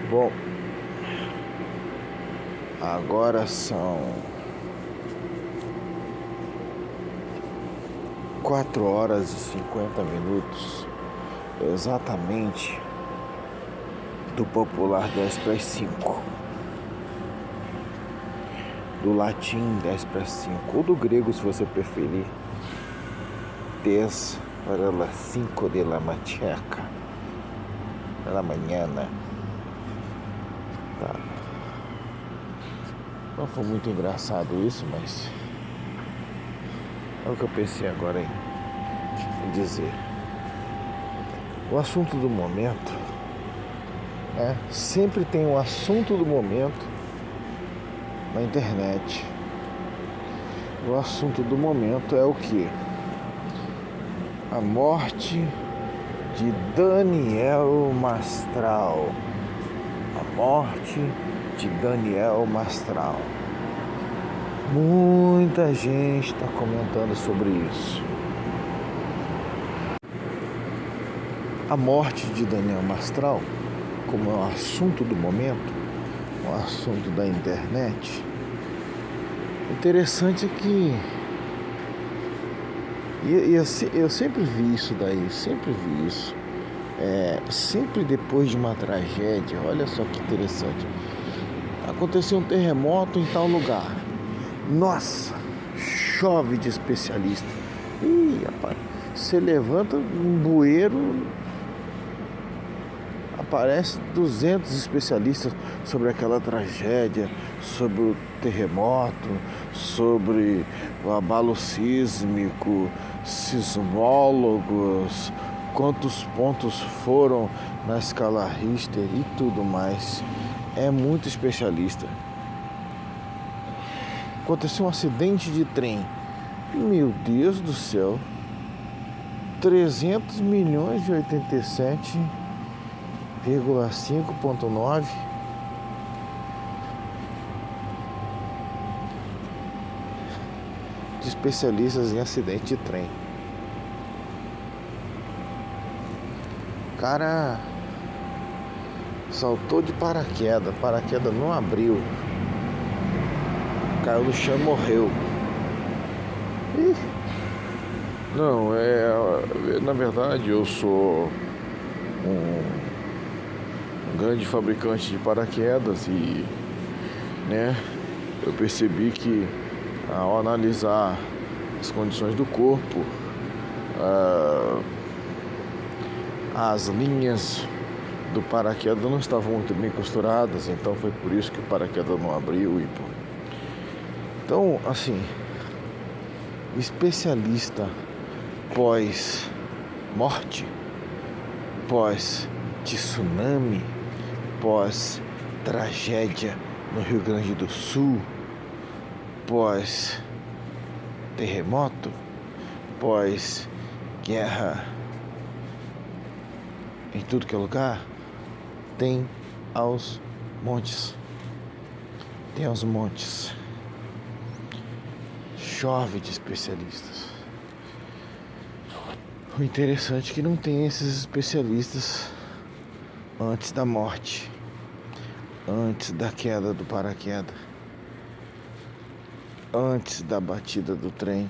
Bom, agora são 4 horas e 50 minutos, exatamente do popular 10 para as 5, do latim 10 para as 5, ou do grego, se você preferir, 10 para las 5 de la macheca, da manhã. Tá. Não foi muito engraçado isso, mas é o que eu pensei agora em dizer. O assunto do momento, sempre tem um assunto do momento na internet. O assunto do momento é o quê? A morte de Daniel Mastral. A morte de Daniel Mastral. Muita gente está comentando sobre isso. A morte de Daniel Mastral, como é um assunto do momento, um assunto da internet, o interessante é que eu sempre vi isso daí, sempre depois de uma tragédia. Olha só que interessante. Aconteceu um terremoto em tal lugar. Nossa, chove de especialista. Ih, rapaz, você levanta um bueiro, aparece 200 especialistas sobre aquela tragédia, sobre o terremoto, sobre o abalo sísmico, sismólogos, quantos pontos foram na escala Richter e tudo mais. É muito especialista. Aconteceu um acidente de trem. Meu Deus do céu. 300 milhões de 87,5,9 de especialistas em acidente de trem. O cara saltou de paraquedas não abriu, caiu no chão e morreu. Não, na verdade eu sou um grande fabricante de paraquedas e, eu percebi que ao analisar as condições do corpo, as linhas do paraquedas não estavam muito bem costuradas, então foi por isso que o paraquedas não abriu. Então, assim, especialista pós-morte, pós-tsunami, pós-tragédia no Rio Grande do Sul, pós-terremoto, pós-guerra, em tudo que é lugar, tem aos montes. Chove de especialistas. O interessante é que não tem esses especialistas antes da morte, antes da queda do paraquedas, antes da batida do trem,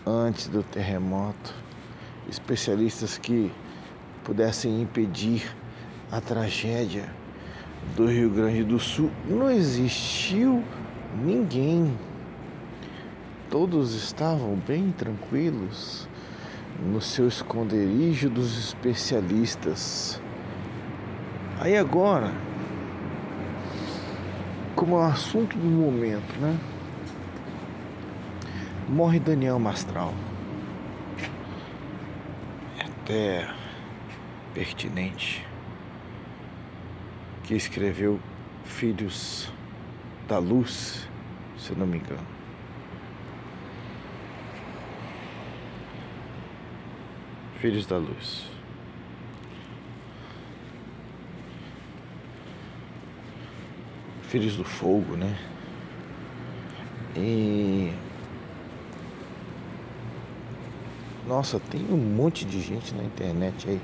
antes do terremoto. Especialistas que pudessem impedir a tragédia do Rio Grande do Sul. Não existiu ninguém. Todos estavam bem tranquilos no seu esconderijo dos especialistas. Aí agora, como é um assunto do momento, morre Daniel Mastral. É até pertinente, que escreveu Filhos da Luz, se eu não me engano. Filhos da Luz. Filhos do Fogo, E nossa, tem um monte de gente na internet aí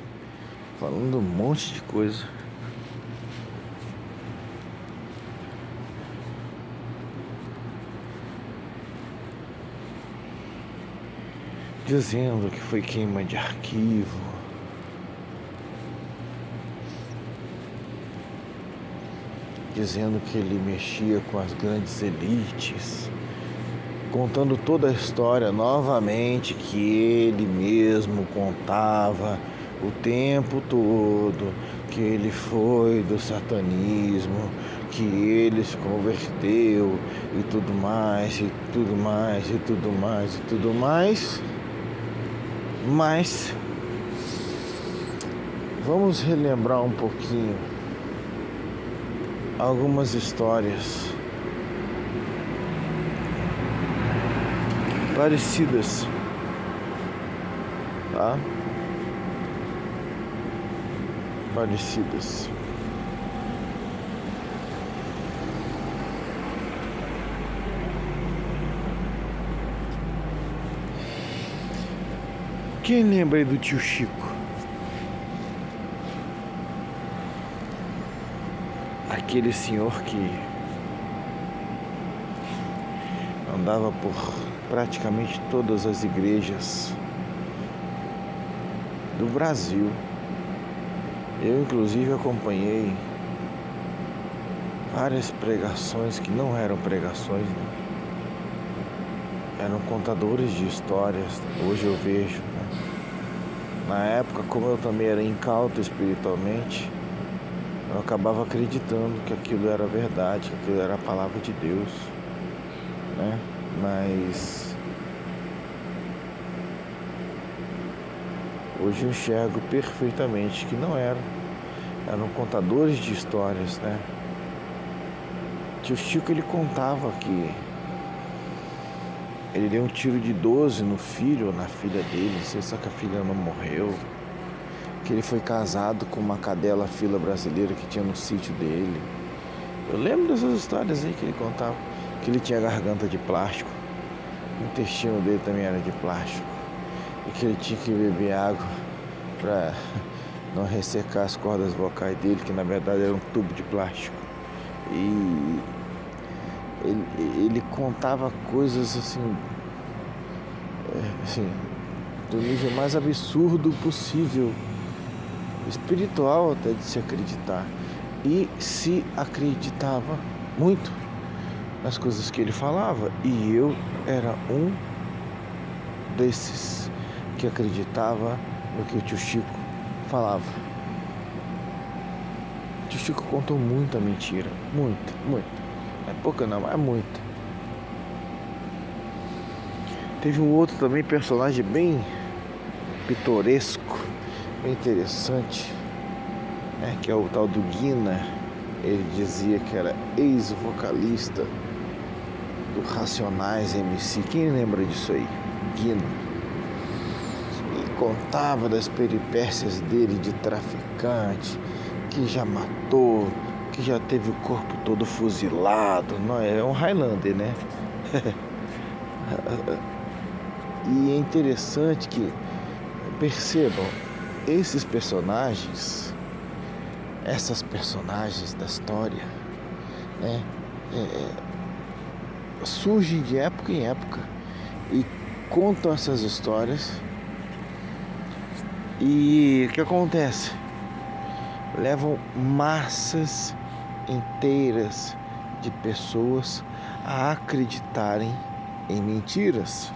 falando um monte de coisa. dizendo que foi queima de arquivo, dizendo que ele mexia com as grandes elites, contando toda a história novamente que ele mesmo contava o tempo todo, que ele foi do satanismo, que ele se converteu e tudo mais, e tudo mais, e tudo mais, e tudo mais. Mas vamos relembrar um pouquinho algumas histórias parecidas, tá? Parecidas. Quem lembra aí do tio Chico? Aquele senhor que andava por praticamente todas as igrejas do Brasil. Eu, inclusive, acompanhei várias pregações que não eram pregações, né? Eram contadores de histórias. Hoje eu vejo, né? Na época, como eu também era incauto espiritualmente, eu acabava acreditando que aquilo era verdade, que aquilo era a palavra de Deus, né? Mas hoje eu enxergo perfeitamente que não eram. Eram contadores de histórias, né? Tio Chico, ele contava que ele deu um tiro de 12 no filho ou na filha dele, não sei se a filha não morreu. Que ele foi casado com uma cadela fila brasileira que tinha no sítio dele. Eu lembro dessas histórias aí que ele contava. Que ele tinha garganta de plástico, o intestino dele também era de plástico, e que ele tinha que beber água para não ressecar as cordas vocais dele, que na verdade era um tubo de plástico. E ele contava coisas assim, do nível mais absurdo possível, espiritual até de se acreditar. E se acreditava muito nas coisas que ele falava. E eu era um desses que acreditava no que o tio Chico falava. O tio Chico contou muita mentira. Muita. Não é pouca não, mas é muita. Teve um outro também, personagem bem pitoresco, bem interessante, né, que é o tal do Guina. Ele dizia que era ex-vocalista do Racionais MC. Quem lembra disso aí? Guina. Ele contava das peripécias dele de traficante, que já matou, que já teve o corpo todo fuzilado. Não é um Highlander, né? E é interessante que percebam esses personagens, essas personagens da história, né? Surgem de época em época e contam essas histórias. E o que acontece? Levam massas inteiras de pessoas a acreditarem em mentiras.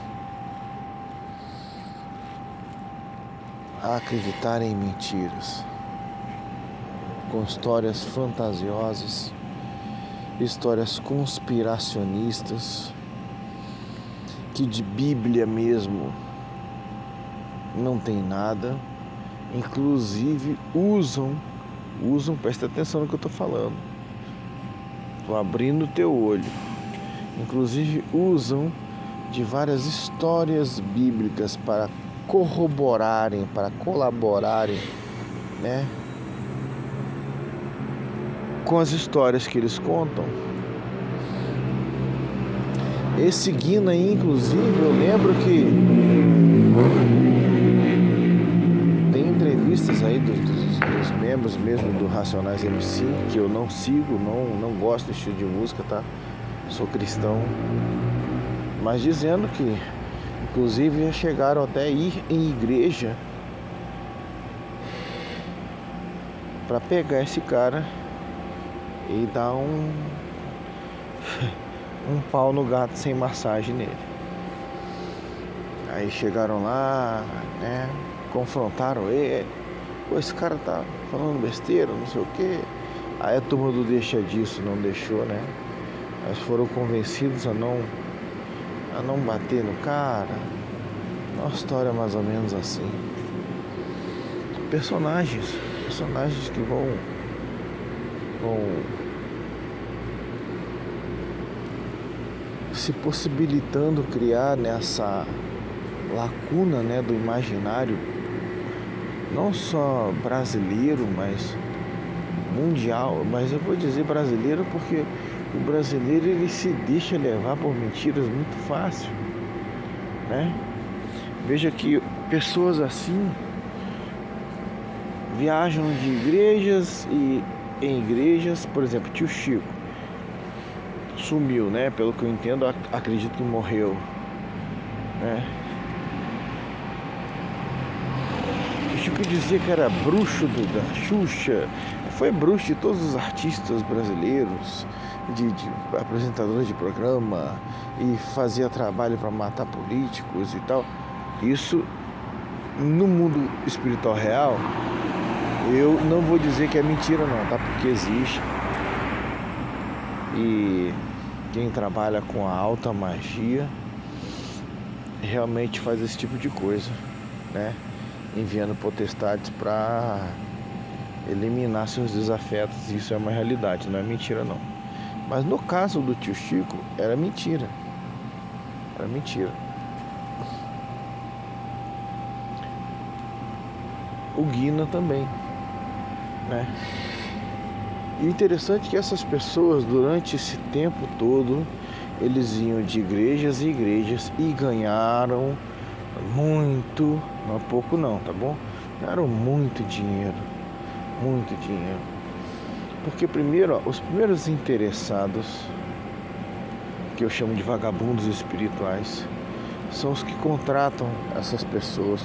A acreditarem em mentiras. Com histórias fantasiosas, histórias conspiracionistas, que de Bíblia mesmo não tem nada. Inclusive usam, presta atenção no que eu estou falando, estou abrindo o teu olho, inclusive usam de várias histórias bíblicas para corroborarem, para colaborarem, né, com as histórias que eles contam. Esse Guina aí, inclusive, eu lembro que tem entrevistas aí dos membros mesmo do Racionais MC, que eu não sigo, não gosto do estilo de música, tá? Sou cristão, mas dizendo que Inclusive já chegaram até a ir em igreja para pegar esse cara e dar um pau no gato sem massagem nele. Aí chegaram lá, né? Confrontaram ele. Pô, esse cara tá falando besteira, não sei o quê. Aí a turma do deixa disso não deixou, né? Mas foram convencidos a não bater no cara. Uma história mais ou menos assim. Personagens que vão se possibilitando criar nessa lacuna, né, do imaginário, não só brasileiro, mas mundial. Mas eu vou dizer brasileiro porque o brasileiro, ele se deixa levar por mentiras muito fácil, né? Veja que pessoas assim viajam de igrejas e em igrejas. Por exemplo, tio Chico sumiu, né? Pelo que eu entendo, acredito que morreu, né? Tio Chico dizia que era bruxo da Xuxa, foi bruxo de todos os artistas brasileiros, de apresentadores de programa, e fazia trabalho para matar políticos e tal. Isso no mundo espiritual real, eu não vou dizer que é mentira não, tá? Porque existe. E quem trabalha com a alta magia realmente faz esse tipo de coisa, né? Enviando potestades para eliminar seus desafetos. Isso é uma realidade, não é mentira não. Mas no caso do tio Chico, era mentira. Era mentira. O Guina também, né? E o interessante é que essas pessoas, durante esse tempo todo, eles iam de igrejas em igrejas e ganharam muito, não é pouco não, tá bom? Ganharam muito dinheiro, muito dinheiro. Porque primeiro, os primeiros interessados, que eu chamo de vagabundos espirituais, são os que contratam essas pessoas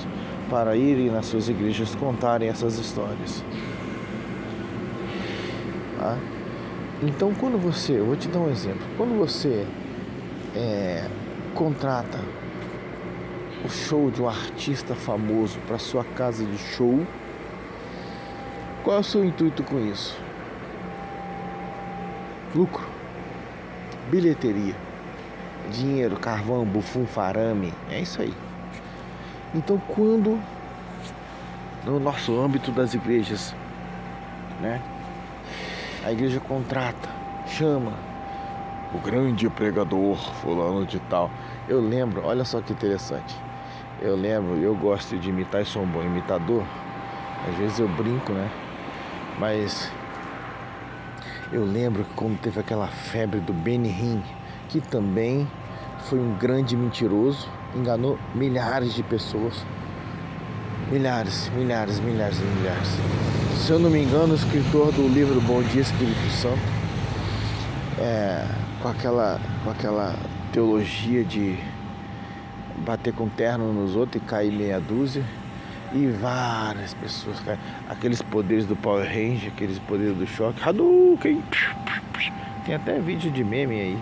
para irem nas suas igrejas contarem essas histórias. Tá? Então, eu vou te dar um exemplo. Quando você contrata o show de um artista famoso para sua casa de show, qual é o seu intuito com isso? Lucro, bilheteria, dinheiro, carvão, bufum, farame, é isso aí. Então, quando no nosso âmbito das igrejas, né, a igreja contrata, chama o grande pregador fulano de tal. Eu lembro, olha só que interessante. Eu gosto de imitar e sou um bom imitador. Às vezes eu brinco, né? Mas eu lembro que quando teve aquela febre do Benny Hinn, que também foi um grande mentiroso, enganou milhares de pessoas. Milhares. Se eu não me engano, o escritor do livro Bom Dia Espírito Santo, com aquela teologia de bater com terno nos outros e cair meia dúzia, e várias pessoas caem. Aqueles poderes do Power Ranger, aqueles poderes do choque, Hadouken, tem até vídeo de meme aí.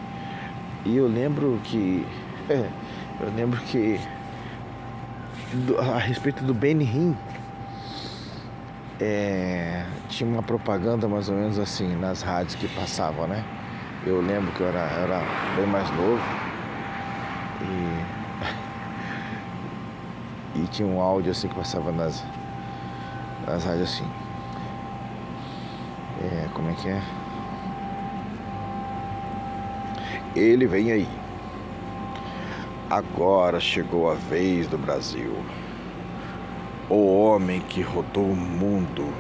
E eu lembro que a respeito do Benny Hinn, tinha uma propaganda mais ou menos assim nas rádios que passavam, né? Eu lembro que eu era bem mais novo e tinha um áudio assim que passava nas rádios assim. Como é que é? Ele vem aí. Agora chegou a vez do Brasil. O homem que rodou o mundo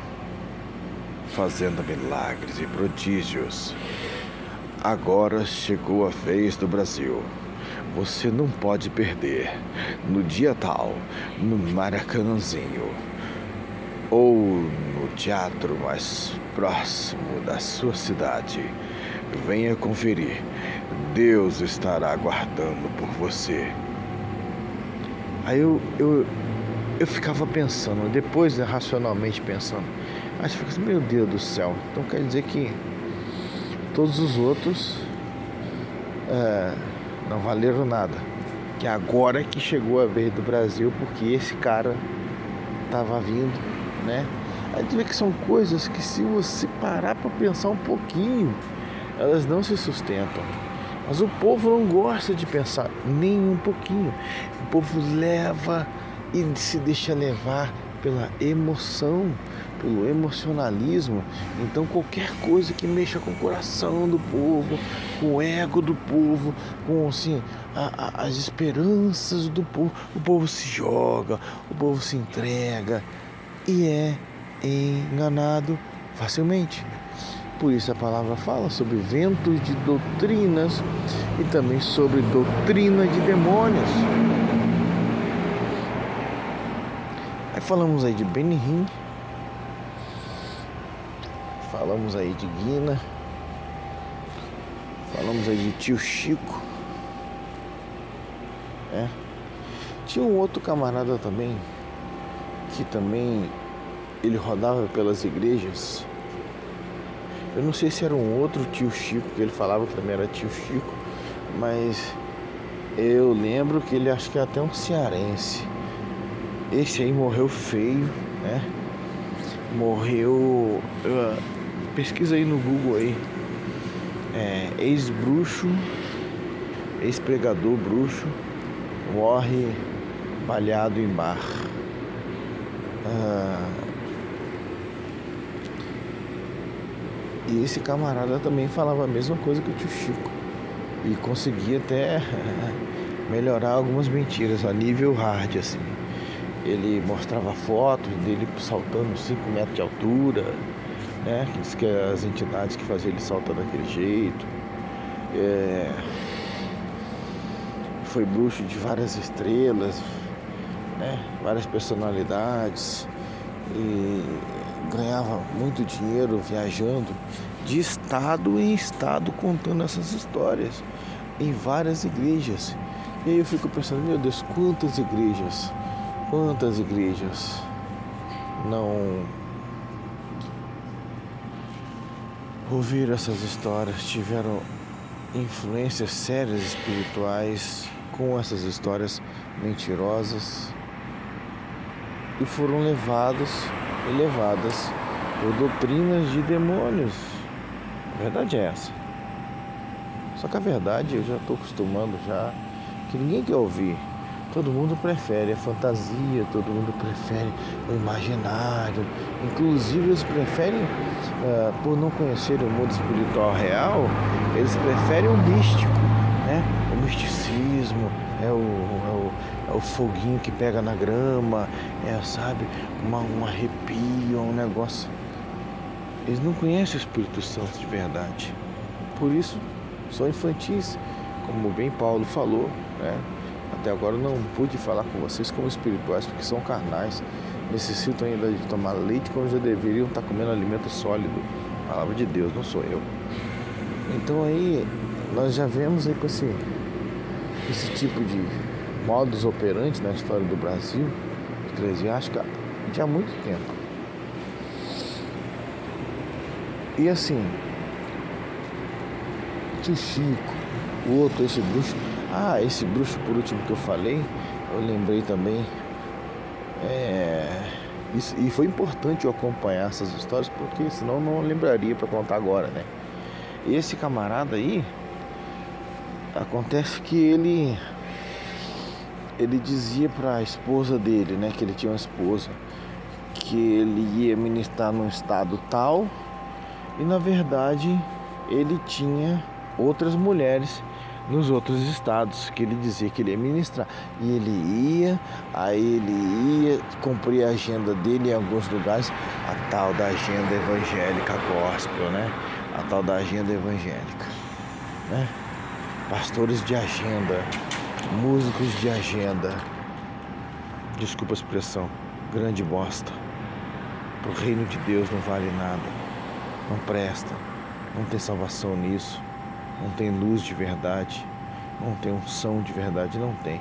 fazendo milagres e prodígios. Agora chegou a vez do Brasil. Você não pode perder. No dia tal, no Maracanãzinho, ou no teatro mais próximo da sua cidade. Venha conferir. Deus estará aguardando por você. Aí eu ficava pensando, depois, né, racionalmente pensando, aí você fica assim, meu Deus do céu, então quer dizer que todos os outros não valeram nada. Que agora que chegou a vez do Brasil, porque esse cara tava vindo, né? Aí tu vê que são coisas que, se você parar para pensar um pouquinho, elas não se sustentam. Mas o povo não gosta de pensar nem um pouquinho. O povo leva e se deixa levar pela emoção, pelo emocionalismo. Então qualquer coisa que mexa com o coração do povo, com o ego do povo, com assim, as esperanças do povo, o povo se joga, o povo se entrega e é enganado facilmente. Por isso a palavra fala sobre ventos de doutrinas e também sobre doutrina de demônios. Aí falamos aí de Benihim, falamos aí de Guina, falamos aí de Tio Chico. Tinha um outro camarada também, que também ele rodava pelas igrejas. Eu não sei se era um outro Tio Chico, que ele falava que também era Tio Chico, mas eu lembro que ele, acho que é até um cearense. Esse aí morreu feio, né? Morreu... pesquisa aí no Google aí. Ex-bruxo, ex-pregador bruxo, morre baleado em bar. E esse camarada também falava a mesma coisa que o Tio Chico. E conseguia até melhorar algumas mentiras a nível hard, assim. Ele mostrava fotos dele saltando 5 metros de altura, né? Que diz que as entidades que faziam ele saltar daquele jeito. Foi bruxo de várias estrelas, né? Várias personalidades. E ganhava muito dinheiro viajando de estado em estado, contando essas histórias em várias igrejas. E aí eu fico pensando, meu Deus, quantas igrejas não ouviram essas histórias, tiveram influências sérias espirituais com essas histórias mentirosas e foram levadas por doutrinas de demônios. A verdade é essa. Só que a verdade, eu já estou acostumando já, que ninguém quer ouvir. Todo mundo prefere a fantasia, todo mundo prefere o imaginário. Inclusive eles preferem, por não conhecerem o mundo espiritual real, eles preferem o místico, né? O misticismo, é o foguinho que pega na grama, sabe, um arrepio, um negócio. Eles não conhecem o Espírito Santo de verdade. Por isso, são infantis, como bem Paulo falou, né? Até agora eu não pude falar com vocês como espirituais, porque são carnais. Necessitam ainda de tomar leite quando já deveriam estar comendo alimento sólido. Palavra de Deus, não sou eu. Então aí, nós já vemos aí com esse tipo de modus operandi na história do Brasil, eclesiástica, de há muito tempo. E assim, Tio Chico, o outro, esse bruxo. Esse bruxo por último que eu falei, eu lembrei também. E foi importante eu acompanhar essas histórias, porque senão eu não lembraria para contar agora, né? E esse camarada aí, acontece que ele dizia para a esposa dele, né, que ele tinha uma esposa, que ele ia ministrar num estado tal, e na verdade ele tinha outras mulheres nos outros estados, que ele dizia que ele ia ministrar. E ele ia cumprir a agenda dele em alguns lugares, a tal da agenda evangélica gospel, né? A tal da agenda evangélica, né? Pastores de agenda, músicos de agenda, desculpa a expressão, grande bosta. Pro reino de Deus não vale nada, não presta, não tem salvação nisso. Não tem luz de verdade, não tem unção de verdade, não tem.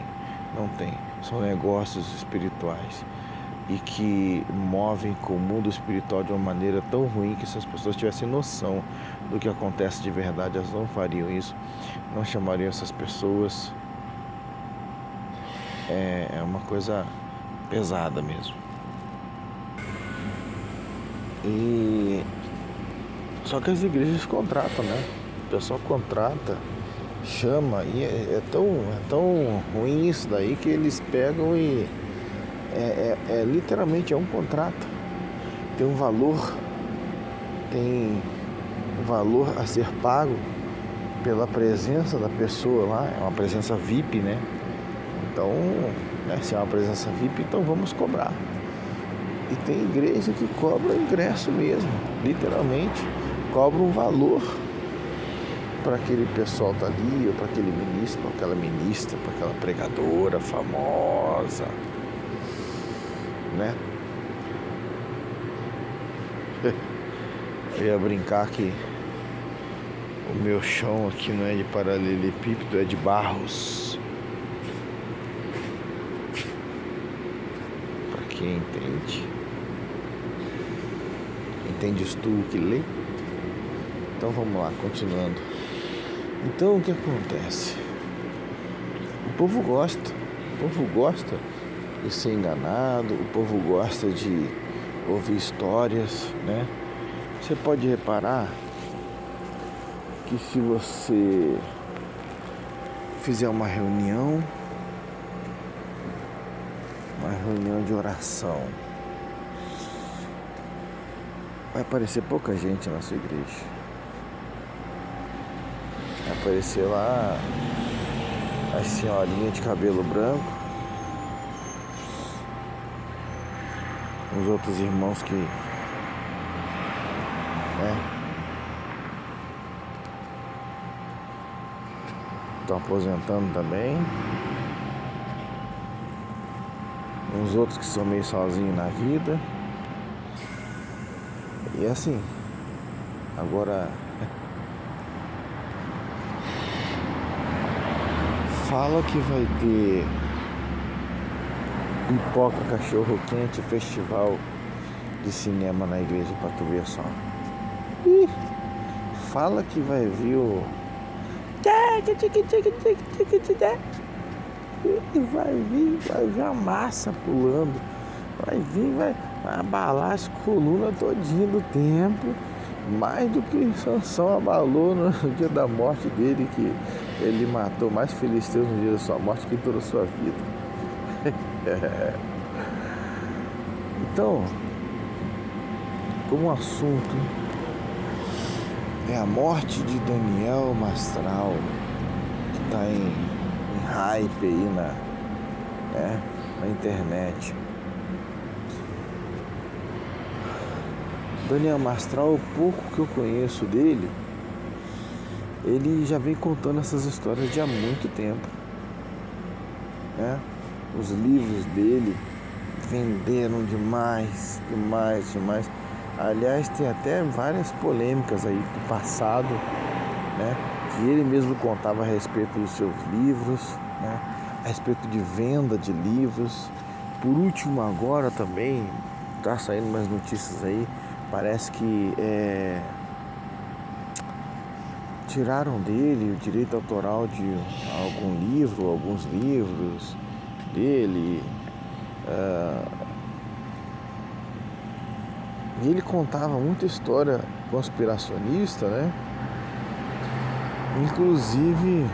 são negócios espirituais e que movem com o mundo espiritual de uma maneira tão ruim que se as pessoas tivessem noção do que acontece de verdade, elas não fariam isso, não chamariam essas pessoas. É uma coisa pesada mesmo. E só que as igrejas contratam, né? O pessoal contrata, chama, e é tão ruim isso daí que eles pegam e literalmente é um contrato. Tem um valor a ser pago pela presença da pessoa lá, é uma presença VIP, né? Então, se é uma presença VIP, então vamos cobrar. E tem igreja que cobra ingresso mesmo, literalmente, cobra um valor para aquele pessoal tá ali, ou para aquele ministro, para aquela ministra, para aquela pregadora famosa, né? Eu ia brincar que o meu chão aqui não é de paralelepípedo, é de barros. Para quem entende tu que lê? Então vamos lá, continuando. Então o que acontece? O povo gosta de ser enganado, o povo gosta de ouvir histórias, né? Você pode reparar que se você fizer uma reunião de oração, vai aparecer pouca gente na sua igreja. Vai aparecer lá as senhorinhas de cabelo branco, os outros irmãos que estão aposentando também, uns outros que são meio sozinhos na vida. E assim, agora fala que vai ter pipoca, cachorro quente, festival de cinema na igreja pra tu ver só. Ih, fala que vai vir o vai vir a massa pulando, vai abalar as colunas todinha do templo, mais do que Sansão abalou no dia da morte dele, que ele matou mais filisteus no dia da sua morte que em toda a sua vida. Então, como o assunto é a morte de Daniel Mastral, que está em hype aí na internet. Daniel Mastral, o pouco que eu conheço dele, ele já vem contando essas histórias de há muito tempo, né? Os livros dele venderam demais. Aliás, tem até várias polêmicas aí do passado, né? Que ele mesmo contava a respeito dos seus livros, né? A respeito de venda de livros. Por último, agora também tá saindo mais notícias aí. Parece que tiraram dele o direito autoral de alguns livros dele. E ele contava muita história conspiracionista, né? Inclusive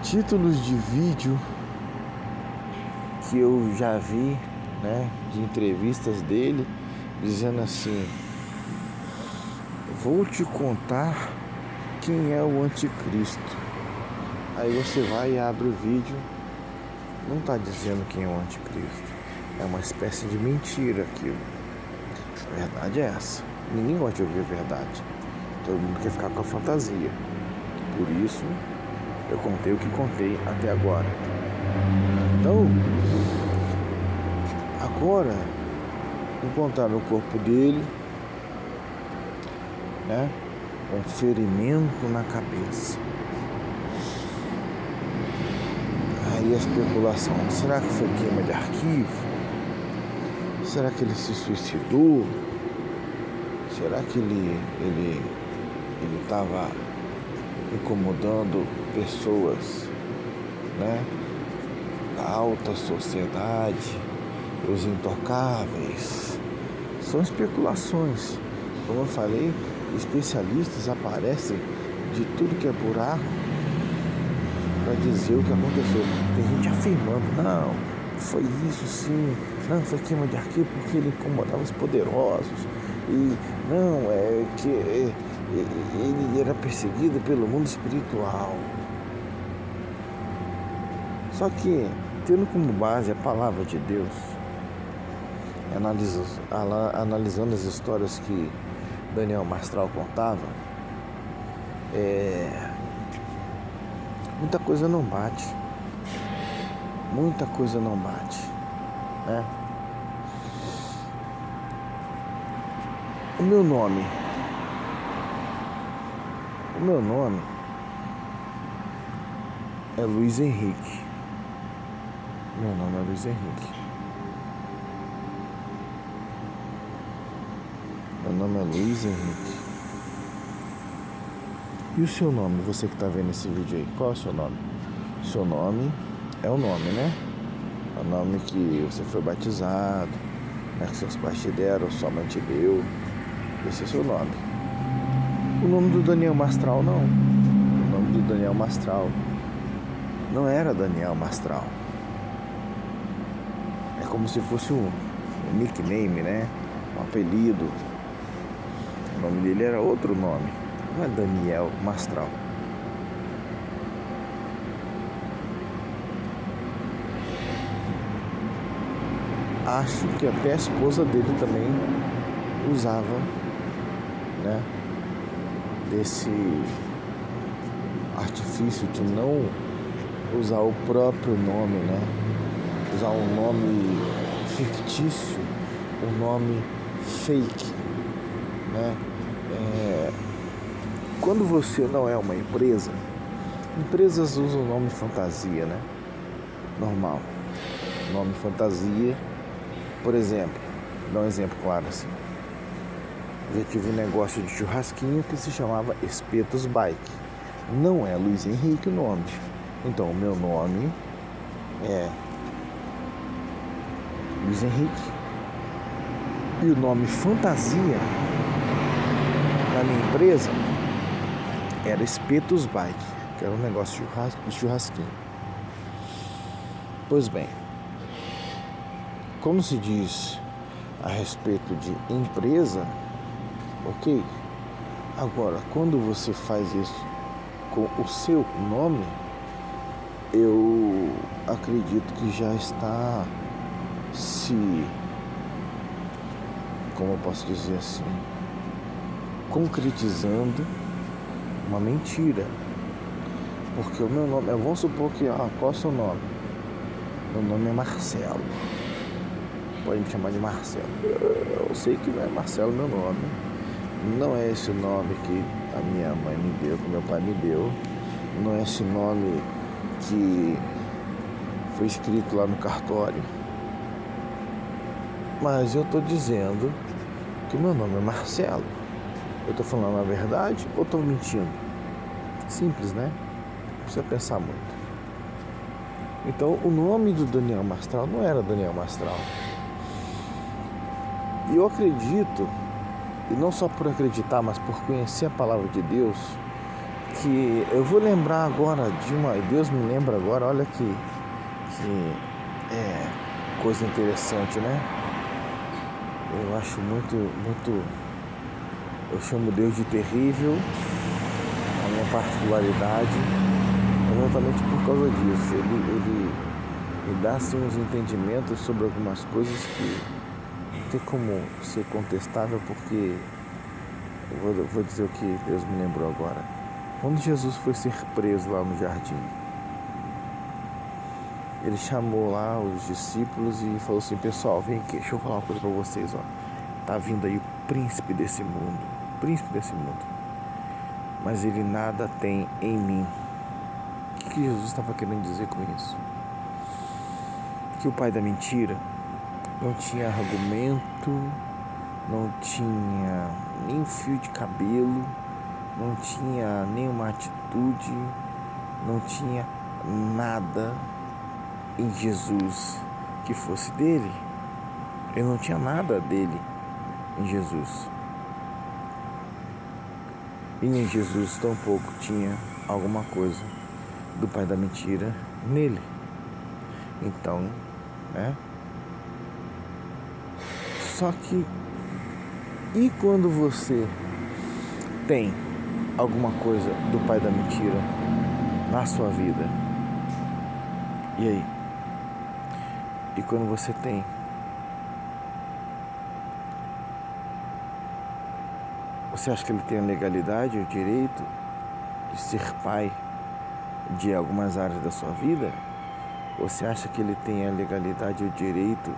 títulos de vídeo que eu já vi, né, de entrevistas dele, dizendo assim: vou te contar quem é o anticristo. Aí você vai e abre o vídeo, não está dizendo quem é o anticristo, é uma espécie de mentira aquilo. A verdade é essa. Ninguém gosta de ouvir a verdade, todo mundo quer ficar com a fantasia. Por isso eu contei o que contei até agora. Então, agora encontraram o corpo dele, né, com ferimento na cabeça. Aí a especulação, será que foi queima de arquivo? Será que ele se suicidou? Será que ele estava incomodando pessoas, né, da alta sociedade, os intocáveis? São especulações. Como eu falei, especialistas aparecem de tudo que é buraco para dizer o que aconteceu. Tem gente afirmando, não, foi isso sim, não, foi queima de arquivo porque ele incomodava os poderosos. E não, é que ele era perseguido pelo mundo espiritual. Só que, tendo como base a palavra de Deus, analisando as histórias que Daniel Mastral contava, muita coisa não bate. Muita coisa não bate, né? O meu nome é Luiz Henrique. Meu nome é Luiz Henrique. Meu nome é Luiz Henrique. E o seu nome, você que está vendo esse vídeo aí, qual é o seu nome? Seu nome é o nome, né? É o nome que você foi batizado, né? Que seus pais te deram, sua mãe te deu. Esse é o seu nome. O nome do Daniel Mastral não. O nome do Daniel Mastral não era Daniel Mastral. É como se fosse um nickname, né? Um apelido. O nome dele era outro nome. Não é Daniel Mastral. Acho que até a esposa dele também usava, né, desse artifício de não usar o próprio nome, né? Usar um nome fictício, um nome fake, né? Quando você não é uma empresa, empresas usam nome fantasia, né? Normal. Nome fantasia. Por exemplo, vou dar um exemplo claro assim. Eu já tive um negócio de churrasquinho que se chamava Espetos Bike. Não é Luiz Henrique o nome. Então, o meu nome é Luiz Henrique. E o nome fantasia da minha empresa era Espetos Bike, que era um negócio de churrasquinho. Pois bem, como se diz a respeito de empresa, ok? Agora, quando você faz isso com o seu nome, eu acredito que já está como eu posso dizer assim, concretizando uma mentira. Porque o meu nome, vamos supor que, qual é o seu nome? Meu nome é Marcelo. Pode me chamar de Marcelo. Eu sei que não é Marcelo meu nome. Não é esse nome que a minha mãe me deu, que meu pai me deu. Não é esse nome que foi escrito lá no cartório. Mas eu estou dizendo que meu nome é Marcelo. Eu estou falando a verdade ou estou mentindo? Simples, né? Não precisa pensar muito. Então, o nome do Daniel Mastral não era Daniel Mastral. E eu acredito, e não só por acreditar, mas por conhecer a palavra de Deus, que eu vou lembrar agora Deus me lembra agora, olha que coisa interessante, né? Eu acho muito, eu chamo Deus de terrível, a minha particularidade, exatamente por causa disso. Ele dá assim uns entendimentos sobre algumas coisas que não tem como ser contestável, porque eu vou dizer o que Deus me lembrou agora. Quando Jesus foi ser preso lá no jardim, ele chamou lá os discípulos e falou assim: pessoal, vem aqui, deixa eu falar uma coisa pra vocês, ó. Tá vindo aí o príncipe desse mundo, mas ele nada tem em mim. O que Jesus estava querendo dizer com isso? que o pai da mentira não tinha argumento, não tinha nem fio de cabelo, não tinha nenhuma atitude, não tinha nada em Jesus que fosse dele. Ele não tinha nada dele em Jesus. E nem Jesus tampouco tinha alguma coisa do pai da mentira nele. Então, né? Só que, e quando você tem alguma coisa do pai da mentira na sua vida? E aí? E quando você tem? Você acha que ele tem a legalidade, o direito de ser pai de algumas áreas da sua vida? Você acha que ele tem a legalidade e o direito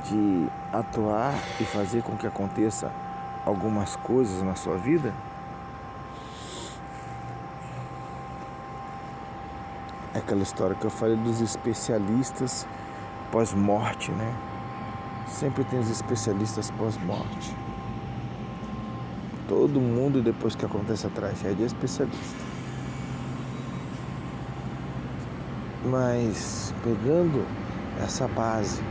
de atuar e fazer com que aconteça algumas coisas na sua vida? É aquela história que eu falei dos especialistas pós-morte, né? Sempre tem os especialistas pós-morte. Todo mundo, depois que acontece a tragédia, é especialista. Mas, pegando essa base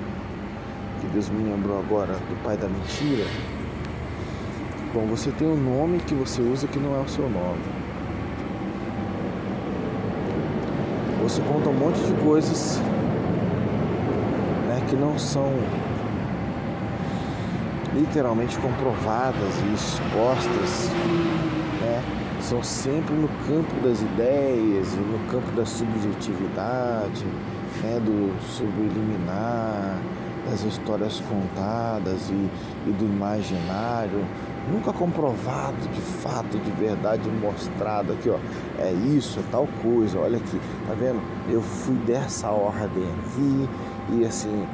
que Deus me lembrou agora do pai da mentira, bom, você tem um nome que você usa que não é o seu nome. Você conta um monte de coisas, né, que não são literalmente comprovadas e expostas, né? São sempre no campo das ideias e no campo da subjetividade, né? Do subliminar, das histórias contadas e do imaginário, nunca comprovado de fato, de verdade, mostrado aqui, ó, é isso, é tal coisa, olha aqui, tá vendo? Eu fui dessa ordem aqui e assim,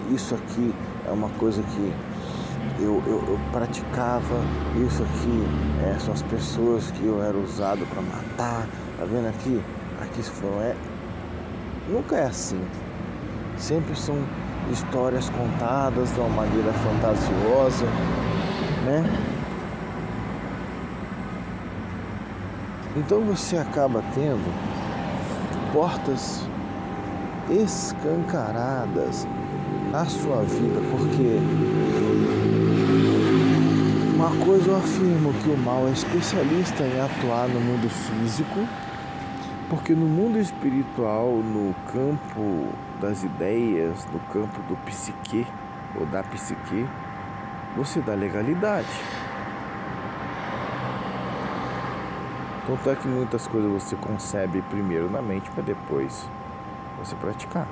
isso aqui é uma coisa que eu praticava, isso aqui são as pessoas que eu era usado para matar, tá vendo aqui? Aqui foram, nunca é assim, sempre são histórias contadas de uma maneira fantasiosa, né? Então você acaba tendo portas escancaradas na sua vida, porque uma coisa eu afirmo, que o mal é especialista em atuar no mundo físico, porque no mundo espiritual, no campo das ideias, no campo do psique ou da psique, você dá legalidade. Tanto é que muitas coisas você concebe primeiro na mente para depois você praticar.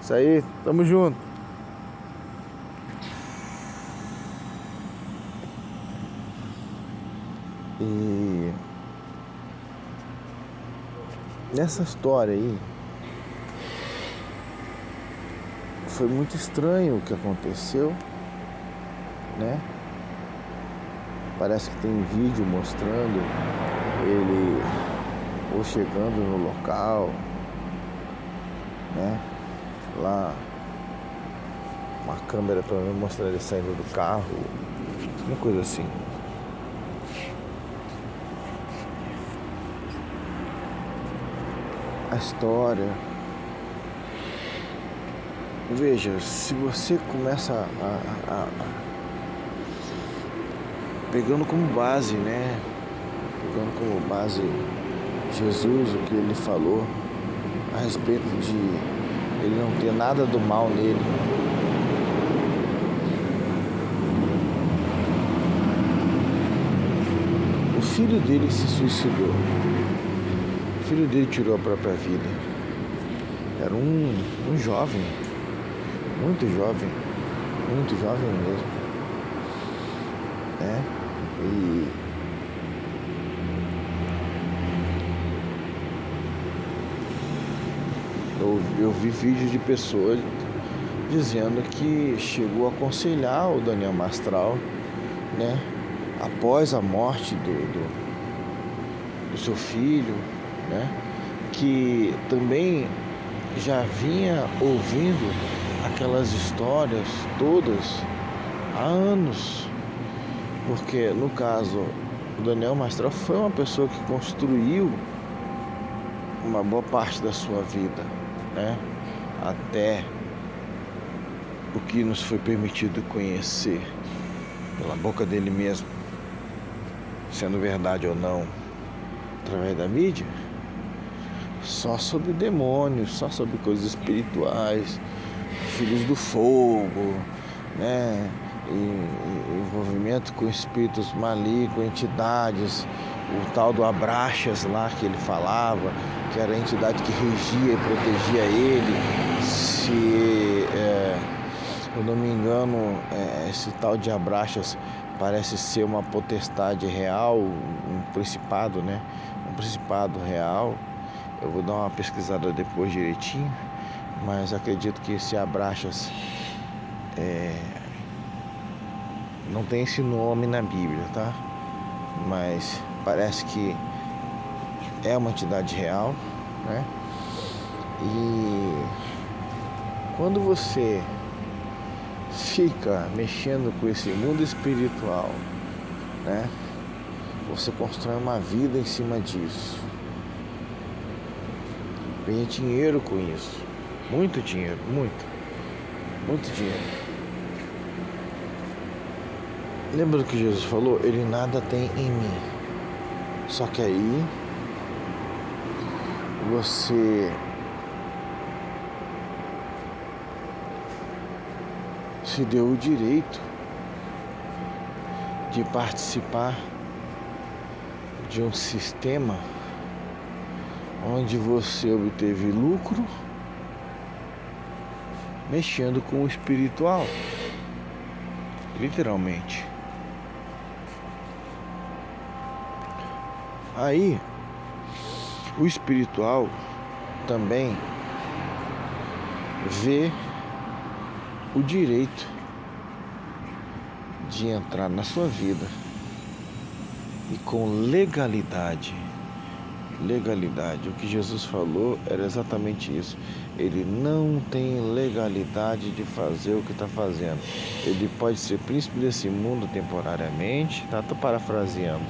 Isso aí, tamo junto. E nessa história aí, foi muito estranho o que aconteceu, né? Parece que tem vídeo mostrando ele ou chegando no local, né? Lá, uma câmera pelo menos mostrando ele saindo do carro, uma coisa assim. A história, veja, se você começa pegando como base, né? Pegando como base Jesus, o que ele falou a respeito de ele não ter nada do mal nele. O filho dele se suicidou. O filho dele tirou a própria vida. Era um jovem, muito jovem mesmo, né? E eu vi vídeos de pessoas dizendo que chegou a aconselhar o Daniel Mastral, né? Após a morte do o seu filho, né? Que também já vinha ouvindo aquelas histórias todas há anos. Porque no caso, o Daniel Mastral foi uma pessoa que construiu uma boa parte da sua vida, né? Até o que nos foi permitido conhecer pela boca dele mesmo, sendo verdade ou não, através da mídia, só sobre demônios, só sobre coisas espirituais, filhos do fogo, né? E envolvimento com espíritos malignos, entidades, o tal do Abraxas lá que ele falava, que era a entidade que regia e protegia ele. Se eu não me engano, esse tal de Abraxas parece ser uma potestade real, um principado, né? Um principado real. Eu vou dar uma pesquisada depois direitinho, mas acredito que esse Abraxas não tem esse nome na Bíblia, tá? Mas parece que é uma entidade real, né? E quando você fica mexendo com esse mundo espiritual, né? Você constrói uma vida em cima disso. Ganha dinheiro com isso. Muito dinheiro, muito dinheiro. Lembra do que Jesus falou? Ele nada tem em mim. Só que aí você se deu o direito de participar de um sistema onde você obteve lucro mexendo com o espiritual, literalmente. Aí, o espiritual também vê o direito de entrar na sua vida e com legalidade. Legalidade. O que Jesus falou era exatamente isso. Ele não tem legalidade de fazer o que está fazendo. Ele pode ser príncipe desse mundo temporariamente, tá? Estou parafraseando,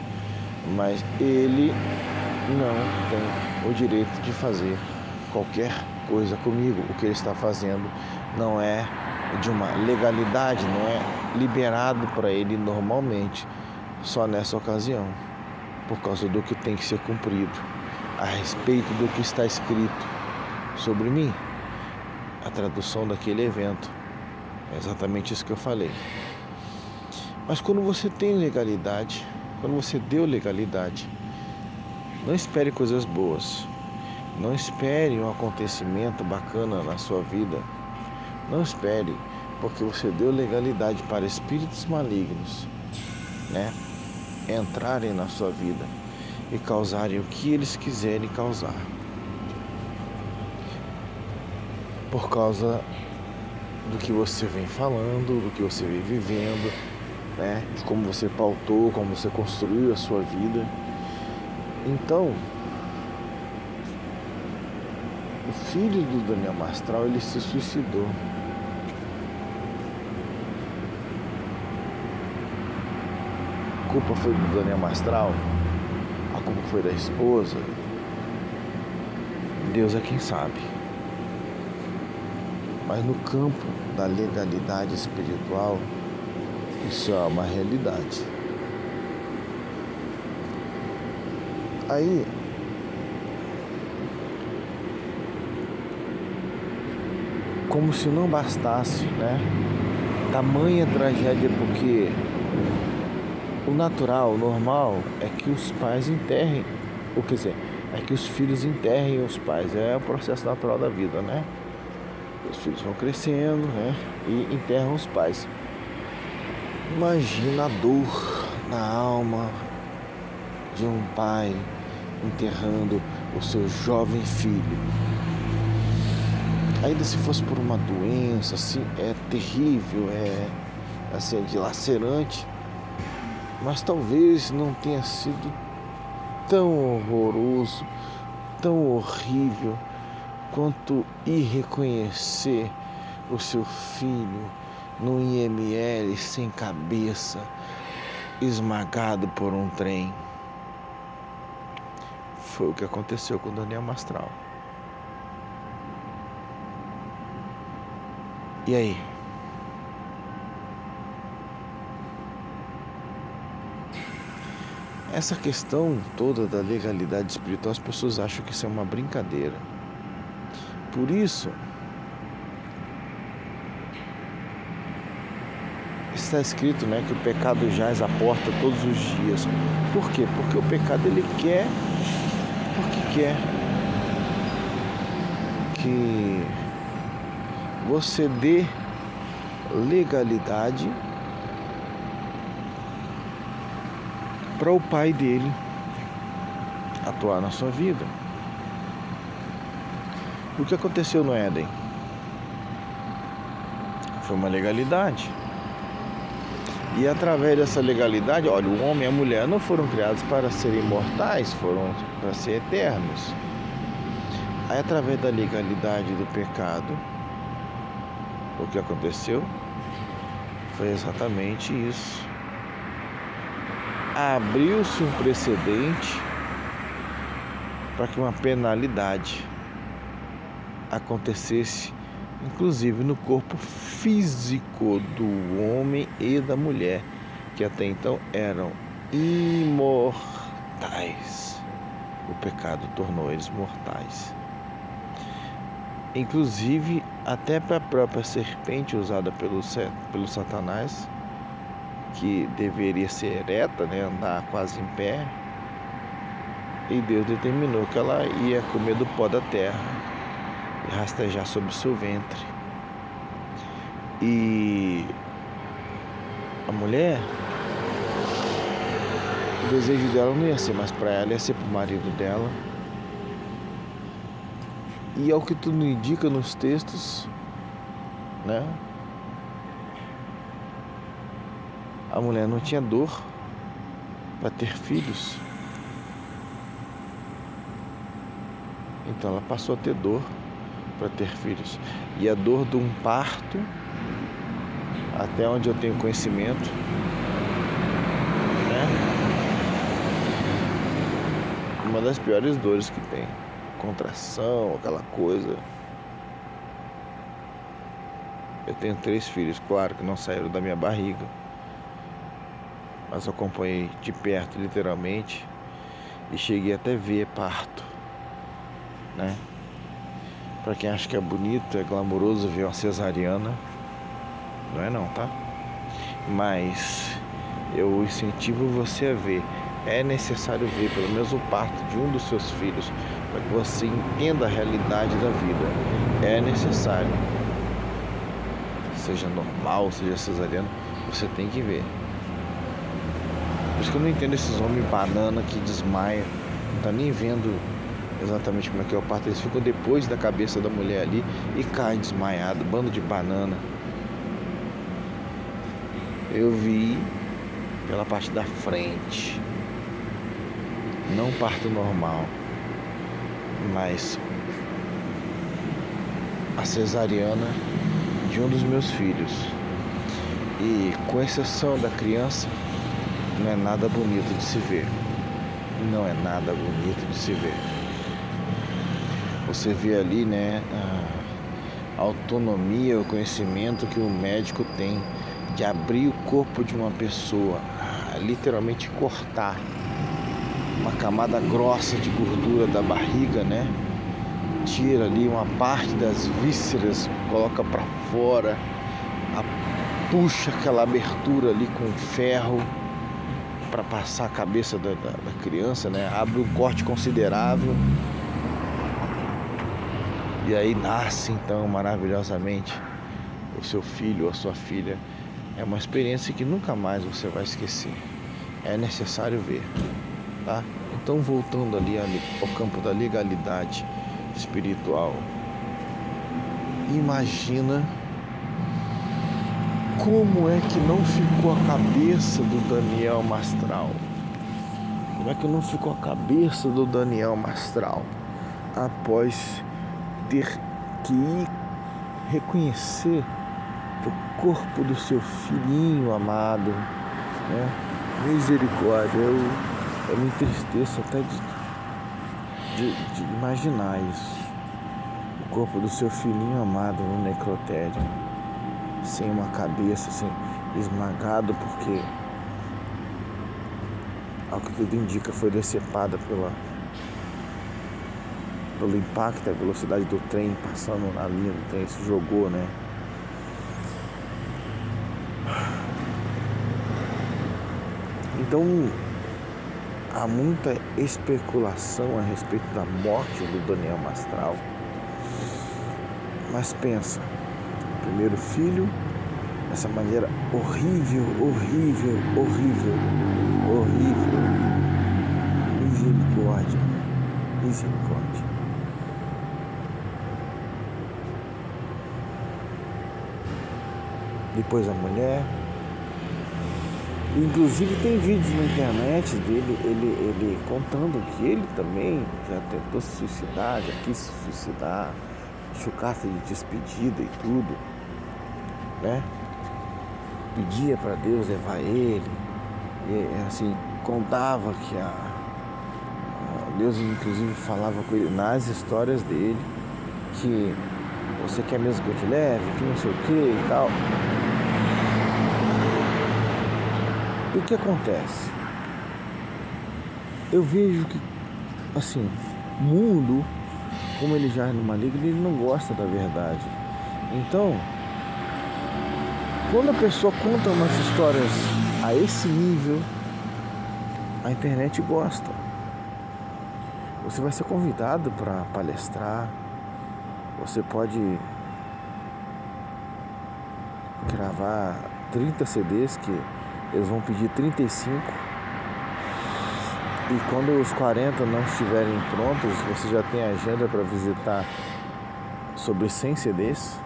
mas ele não tem o direito de fazer qualquer coisa comigo. O que ele está fazendo não é de uma legalidade, não é liberado para ele normalmente, só nessa ocasião, por causa do que tem que ser cumprido, a respeito do que está escrito sobre mim, a tradução daquele evento. É exatamente isso que eu falei. Mas quando você tem legalidade, quando você deu legalidade, não espere coisas boas, não espere um acontecimento bacana na sua vida, não espere, porque você deu legalidade para espíritos malignos, né, entrarem na sua vida e causarem o que eles quiserem causar, por causa do que você vem falando, do que você vem vivendo, né, de como você pautou, como você construiu a sua vida. Então, o filho do Daniel Mastral, ele se suicidou. A culpa foi do Daniel Mastral? A culpa foi da esposa? Deus é quem sabe. Mas no campo da legalidade espiritual, isso é uma realidade. Aí, como se não bastasse, né? Tamanha tragédia, porque o natural, o normal, é que os pais enterrem, ou quer dizer, é que os filhos enterrem os pais. É o processo natural da vida, né? Os filhos vão crescendo, né? E enterram os pais. Imagina a dor na alma de um pai enterrando o seu jovem filho. Ainda se fosse por uma doença, assim, é terrível, é assim, dilacerante. Mas talvez não tenha sido tão horroroso, tão horrível quanto ir reconhecer o seu filho no IML sem cabeça, esmagado por um trem. Foi o que aconteceu com Daniel Mastral. E aí? Essa questão toda da legalidade espiritual, as pessoas acham que isso é uma brincadeira. Por isso, está escrito, né, que o pecado jaz à porta todos os dias. Por quê? Porque o pecado, ele quer, porque quer que você dê legalidade para o pai dele atuar na sua vida. O que aconteceu no Éden? Foi uma legalidade. E através dessa legalidade, olha, o homem e a mulher não foram criados para serem mortais, foram para ser eternos. Aí, através da legalidade do pecado, o que aconteceu foi exatamente isso. Abriu-se um precedente para que uma penalidade acontecesse, inclusive no corpo físico do homem e da mulher, que até então eram imortais. O pecado tornou eles mortais. Inclusive, até para a própria serpente usada pelo Satanás, que deveria ser ereta, né, andar quase em pé, e Deus determinou que ela ia comer do pó da terra e rastejar sobre o seu ventre. E a mulher, o desejo dela não ia ser mais para ela, ia ser para o marido dela. E ao que tudo indica nos textos, né, a mulher não tinha dor para ter filhos. Então ela passou a ter dor para ter filhos. E a dor de um parto, até onde eu tenho conhecimento, né, uma das piores dores que tem. Contração, aquela coisa. Eu tenho 3 filhos, claro que não saíram da minha barriga, mas acompanhei de perto, literalmente, e cheguei até ver parto, né? Para quem acha que é bonito, é glamouroso ver uma cesariana, não é não, tá? Mas eu incentivo você a ver. É necessário ver pelo menos o parto de um dos seus filhos, para que você entenda a realidade da vida. É necessário. Seja normal, seja cesariano, você tem que ver. Por isso que eu não entendo esses homens banana que desmaiam, não tá nem vendo exatamente como é que é o parto. Eles ficam depois da cabeça da mulher ali e caem desmaiado, bando de banana. Eu vi pela parte da frente, não parto normal, mas a cesariana de um dos meus filhos. E com exceção da criança, não é nada bonito de se ver. Não é nada bonito de se ver. Você vê ali, né, a autonomia, o conhecimento que o médico tem de abrir o corpo de uma pessoa, literalmente cortar uma camada grossa de gordura da barriga, né? Tira ali uma parte das vísceras, coloca para fora, puxa aquela abertura ali com ferro para passar a cabeça da criança, né? Abre um corte considerável e aí nasce então maravilhosamente o seu filho ou a sua filha. É uma experiência que nunca mais você vai esquecer. É necessário ver, tá? Então, voltando ali ao campo da legalidade espiritual, imagina como é que não ficou a cabeça do Daniel Mastral. Como é que não ficou a cabeça do Daniel Mastral após ter que ir reconhecer o corpo do seu filhinho amado, né? Misericórdia, eu me entristeço até de imaginar isso. O corpo do seu filhinho amado no necrotério, sem uma cabeça, assim, esmagado, porque ao que tudo indica foi decepada pelo impacto, a velocidade do trem passando na linha do trem, se jogou, né? Então há muita especulação a respeito da morte do Daniel Mastral. Mas pensa, primeiro filho, dessa maneira horrível. Misericórdia. Depois a mulher. Inclusive tem vídeos na internet dele, ele contando que ele também já tentou se suicidar, já quis se suicidar, deixou carta de despedida e tudo, né? Pedia para Deus levar ele, e assim, contava que Deus inclusive falava com ele nas histórias dele, que você quer mesmo que eu te leve, que não sei o que e tal. E o que acontece? Eu vejo que, assim, o mundo, como ele já é no maligno, ele não gosta da verdade. Então, quando a pessoa conta umas histórias a esse nível, a internet gosta. Você vai ser convidado para palestrar, você pode gravar 30 CDs que eles vão pedir 35, e quando os 40 não estiverem prontos, você já tem agenda para visitar sobre 100 CDs.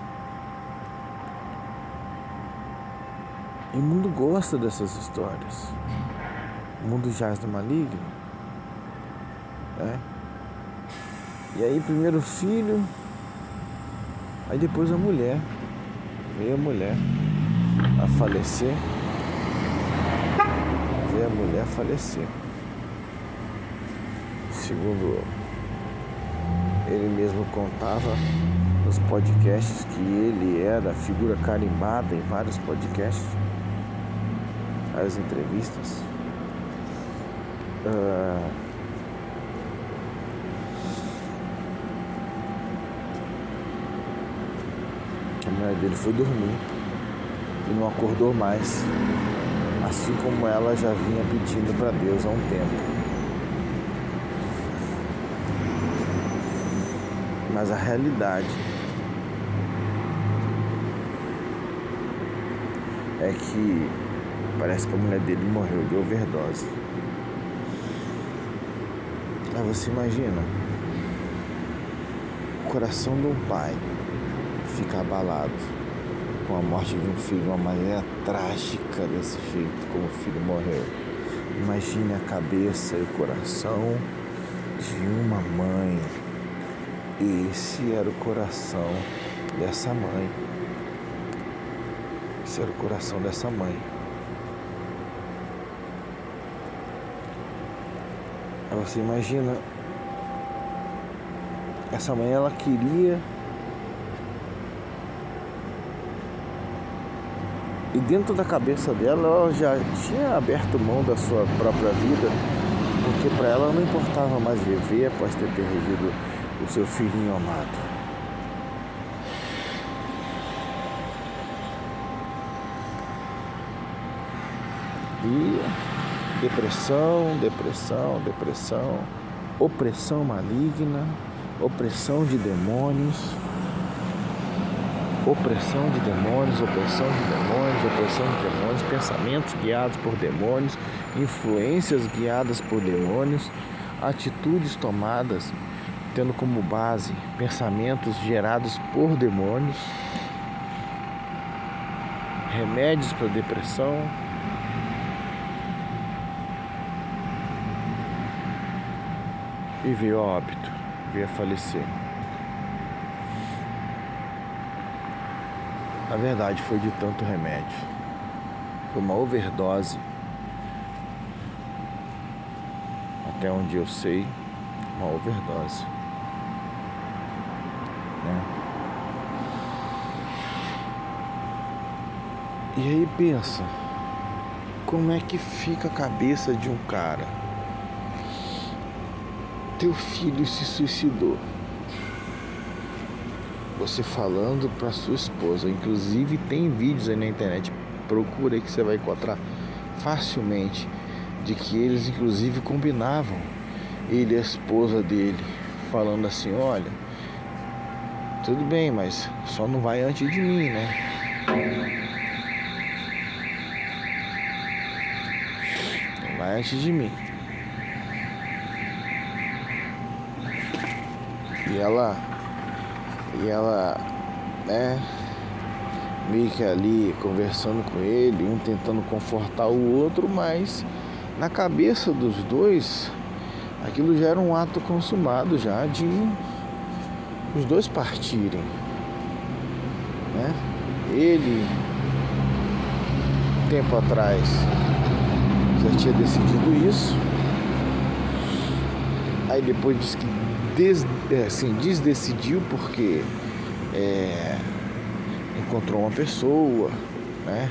E o mundo gosta dessas histórias. O mundo jaz do maligno, né? E aí primeiro o filho, aí depois a mulher. Veio a mulher a falecer. Veio a mulher a falecer. Segundo ele mesmo contava nos podcasts que ele era figura carimbada em vários podcasts, várias entrevistas. A mulher dele foi dormir e não acordou mais, assim como ela já vinha pedindo para Deus há um tempo. Mas a realidade é que parece que a mulher dele morreu de overdose. Aí você imagina o coração de um pai ficar abalado com a morte de um filho de uma maneira trágica desse jeito, como o filho morreu. Imagine a cabeça e o coração de uma mãe. Esse era o coração dessa mãe. Esse era o coração dessa mãe. Aí você imagina, essa mãe, ela queria, e dentro da cabeça dela, ela já tinha aberto mão da sua própria vida, porque para ela não importava mais viver após ter perdido o seu filhinho amado. E depressão, opressão maligna, opressão de demônios, pensamentos guiados por demônios, influências guiadas por demônios, atitudes tomadas tendo como base pensamentos gerados por demônios, remédios para depressão, e veio a óbito, veio a falecer. Na verdade, foi de tanto remédio. Foi uma overdose. Até onde eu sei, uma overdose. Né? E aí pensa, como é que fica a cabeça de um cara? Teu filho se suicidou. Você falando pra sua esposa. Inclusive tem vídeos aí na internet. Procura aí que você vai encontrar facilmente. De que eles inclusive combinavam. Ele e a esposa dele. Falando assim, olha, tudo bem, mas só não vai antes de mim, né? Não vai antes de mim. E ela, né, meio que ali conversando com ele, um tentando confortar o outro, mas na cabeça dos dois, aquilo já era um ato consumado já de os dois partirem, né? Ele, tempo atrás, já tinha decidido isso, aí depois disse que desdecidiu porque encontrou uma pessoa, né?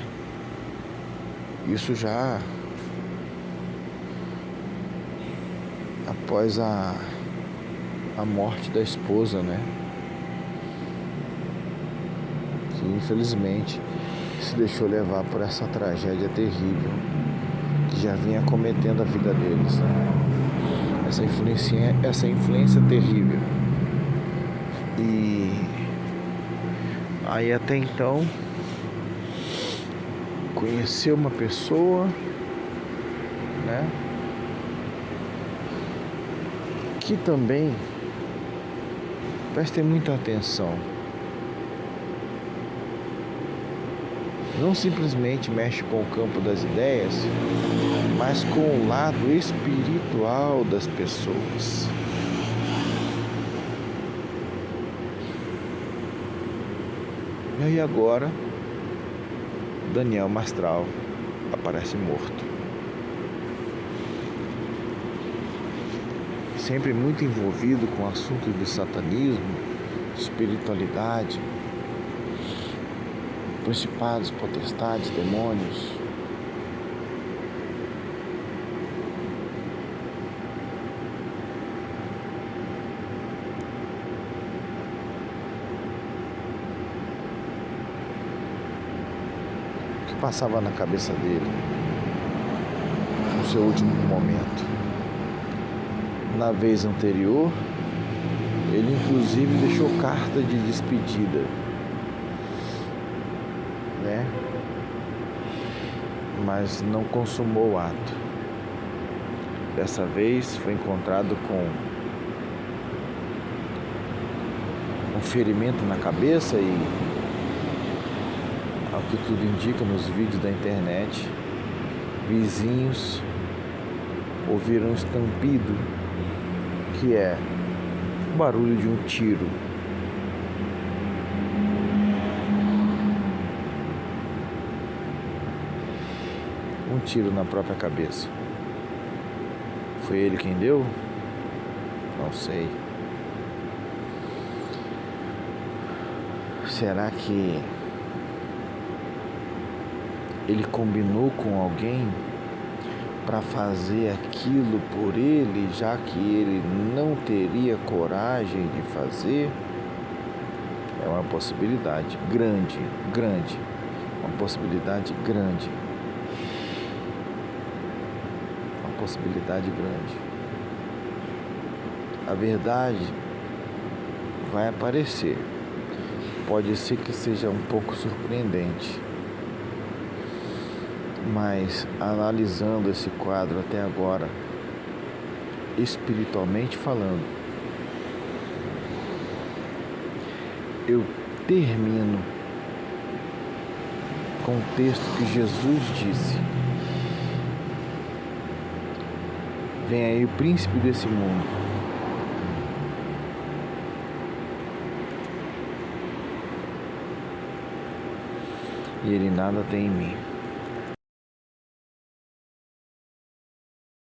Isso já após a morte da esposa, né? Que infelizmente se deixou levar por essa tragédia terrível que já vinha cometendo a vida deles, né? Essa influência terrível. E aí até então conheceu uma pessoa, né? Que também prestem muita atenção. Não simplesmente mexe com o campo das ideias, mas com o lado espiritual das pessoas. E aí agora, Daniel Mastral aparece morto. Sempre muito envolvido com o assunto de satanismo, espiritualidade, principados, potestades, demônios. O que passava na cabeça dele no seu último momento? Na vez anterior, ele inclusive deixou carta de despedida, né? Mas não consumou o ato. Dessa vez foi encontrado com um ferimento na cabeça e, ao que tudo indica nos vídeos da internet, vizinhos ouviram um estampido, que é o barulho de um tiro. Um tiro na própria cabeça. Foi ele quem deu? Não sei. Será que ele combinou com alguém para fazer aquilo por ele, já que ele não teria coragem de fazer? É uma possibilidade grande, uma possibilidade grande. Possibilidade grande. A verdade vai aparecer. Pode ser que seja um pouco surpreendente, mas analisando esse quadro até agora, espiritualmente falando, eu termino com o texto que Jesus disse: vem aí o príncipe desse mundo, e ele nada tem em mim.